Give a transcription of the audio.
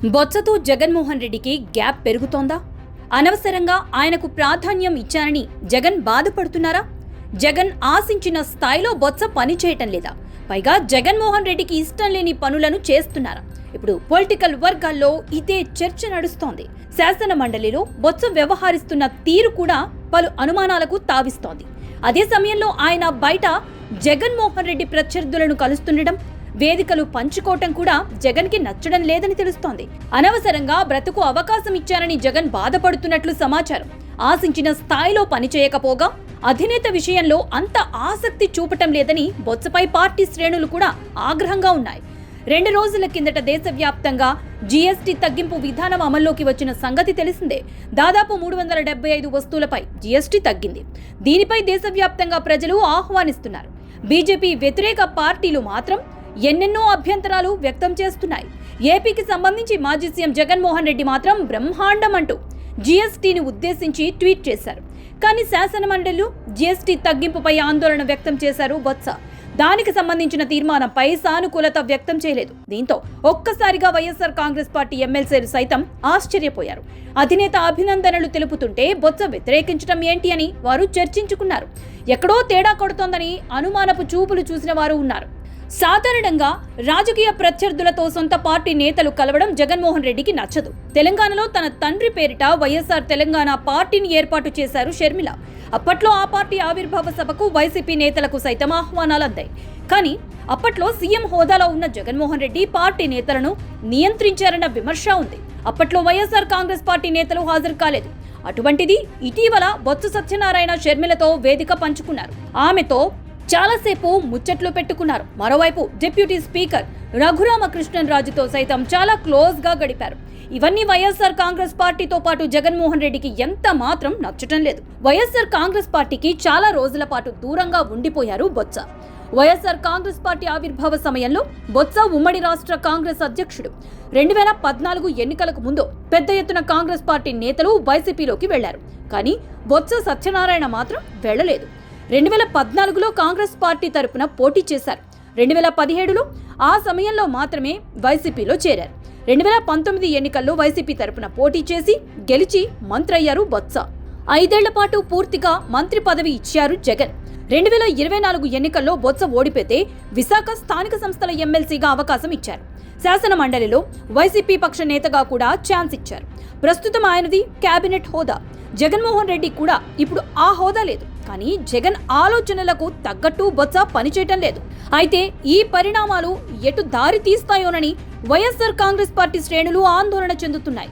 బొత్సతో జగన్మోహన్ రెడ్డికి గ్యాప్ పెరుగుతోందా? అనవసరంగా ఆయనకు ప్రాధాన్యం ఇచ్చారని జగన్ బాధపడుతున్నారా? జగన్ ఆశించిన స్థాయిలో బొత్స పని చేయటం లేదా? పైగా జగన్మోహన్ రెడ్డికి ఇష్టం లేని పనులను చేస్తున్నారా? ఇప్పుడు పొలిటికల్ వర్గాల్లో ఇదే చర్చ నడుస్తోంది. శాసన మండలిలో బొత్స వ్యవహరిస్తున్న తీరు కూడా పలు అనుమానాలకు తావిస్తోంది. అదే సమయంలో ఆయన బయట జగన్మోహన్ రెడ్డి ప్రత్యర్థులను కలుస్తుండడం, వేదికలు పంచుకోవటం కూడా జగన్ కి నచ్చడం లేదని తెలుస్తోంది. అనవసరంగా బ్రతుకు అవకాశం ఇచ్చారని జగన్ బాధపడుతున్నట్లు సమాచారం. ఆశించిన స్థాయిలో పనిచేయకపోగా అధినేత విషయంలో అంత ఆసక్తి చూపటం లేదని బొత్సపై పార్టీ శ్రేణులు కూడా ఆగ్రహంగా ఉన్నాయి. 2 రోజుల కిందట దేశవ్యాప్తంగా జీఎస్టీ తగ్గింపు విధానం అమల్లోకి వచ్చిన సంగతి తెలిసిందే. దాదాపు 375 వస్తువులపై జీఎస్టీ తగ్గింది. దీనిపై దేశవ్యాప్తంగా ప్రజలు ఆహ్వానిస్తున్నారు. బీజేపీ వ్యతిరేక పార్టీలు మాత్రం ఎన్నెన్నో అభ్యంతరాలు వ్యక్తం చేస్తున్నాయి. ఏపీకి సంబంధించి మాజీ సీఎం జగన్మోహన్ రెడ్డి మాత్రం బ్రహ్మాండం అంటూ జీఎస్టీని ఉద్దేశించి ట్వీట్ చేశారు. కానీ శాసనమండలిలో జీఎస్టీ తగ్గింపుపై ఆందోళన వ్యక్తం చేశారు బొత్స. దానికి సంబంధించిన తీర్మానంపై సానుకూలత వ్యక్తం చేయలేదు. దీంతో ఒక్కసారిగా వైఎస్ఆర్ కాంగ్రెస్ పార్టీ ఎమ్మెల్సీలు సైతం ఆశ్చర్యపోయారు. అధినేత అభినందనలు తెలుపుతుంటే బొత్స వ్యతిరేకించడం ఏంటి అని వారు చర్చించుకున్నారు. ఎక్కడో తేడా కొడుతోందని అనుమానపు చూపులు చూసిన వారు ఉన్నారు. సాధారణంగా రాజకీయ ప్రత్యర్థులతో సొంత పార్టీ నేతలు కలవడం జగన్మోహన్ రెడ్డికి నచ్చదు. తెలంగాణలో తన తండ్రి పేరిట వైఎస్ఆర్ తెలంగాణ పార్టీని ఏర్పాటు చేశారు షర్మిల. అప్పట్లో ఆ పార్టీ ఆవిర్భావ సభకు వైసీపీ నేతలకు సైతం ఆహ్వానాలు అందాయి. కానీ అప్పట్లో సీఎం హోదాలో ఉన్న జగన్మోహన్ రెడ్డి పార్టీ నేతలను నియంత్రించారన్న విమర్శ ఉంది. అప్పట్లో వైఎస్ఆర్ కాంగ్రెస్ పార్టీ నేతలు హాజరు కాలేదు. అటువంటిది ఇటీవల బొత్స సత్యనారాయణ షర్మిలతో వేదిక పంచుకున్నారు. ఆమెతో చాలాసేపు ముచ్చట్లు పెట్టుకున్నారు. మరోవైపు డిప్యూటీ స్పీకర్ రఘురామకృష్ణరాజుతో సైతం చాలా క్లోజ్ గా గడిపారు. ఇవన్నీ వైఎస్ఆర్ కాంగ్రెస్ పార్టీతో పాటు జగన్మోహన్ రెడ్డికి ఎంత మాత్రం నచ్చటం లేదు. వైఎస్ఆర్ కాంగ్రెస్ పార్టీకి చాలా రోజుల పాటు దూరంగా ఉండిపోయారు బొత్స. వైఎస్ఆర్ కాంగ్రెస్ పార్టీ ఆవిర్భావ సమయంలో బొత్స ఉమ్మడి రాష్ట్ర కాంగ్రెస్ అధ్యక్షుడు. 2014 ఎన్నికలకు ముందు పెద్ద ఎత్తున కాంగ్రెస్ పార్టీ నేతలు వైసీపీలోకి వెళ్లారు. కానీ బొత్స సత్యనారాయణ మాత్రం వెళ్లలేదు. 2014లో కాంగ్రెస్ పార్టీ తరపున పోటీ చేశారు. 2017లో ఆ సమయంలో మాత్రమే వైసీపీలో చేరారు. 2019 ఎన్నికల్లో వైసీపీ తరపున పోటీ చేసి గెలిచి మంత్రి అయ్యారు బొత్స. 5 ఏళ్ల పాటు పూర్తిగా మంత్రి పదవి ఇచ్చారు జగన్. 2024 ఎన్నికల్లో బొత్స ఓడిపోతే విశాఖ స్థానిక సంస్థల ఎమ్మెల్సీగా అవకాశం ఇచ్చారు. శాసన మండలిలో వైసీపీ పక్ష నేతగా కూడా ఛాన్స్ ఇచ్చారు. ప్రస్తుతం ఆయనది కేబినెట్ హోదా. జగన్మోహన్ రెడ్డి కూడా ఇప్పుడు ఆ హోదా లేదు. కానీ జగన్ ఆలోచనలకు తగ్గట్టు బొత్స పనిచేయటం లేదు. అయితే ఈ పరిణామాలు ఎటు దారి తీస్తాయోనని వైఎస్ఆర్ కాంగ్రెస్ పార్టీ శ్రేణులు ఆందోళన చెందుతున్నాయి.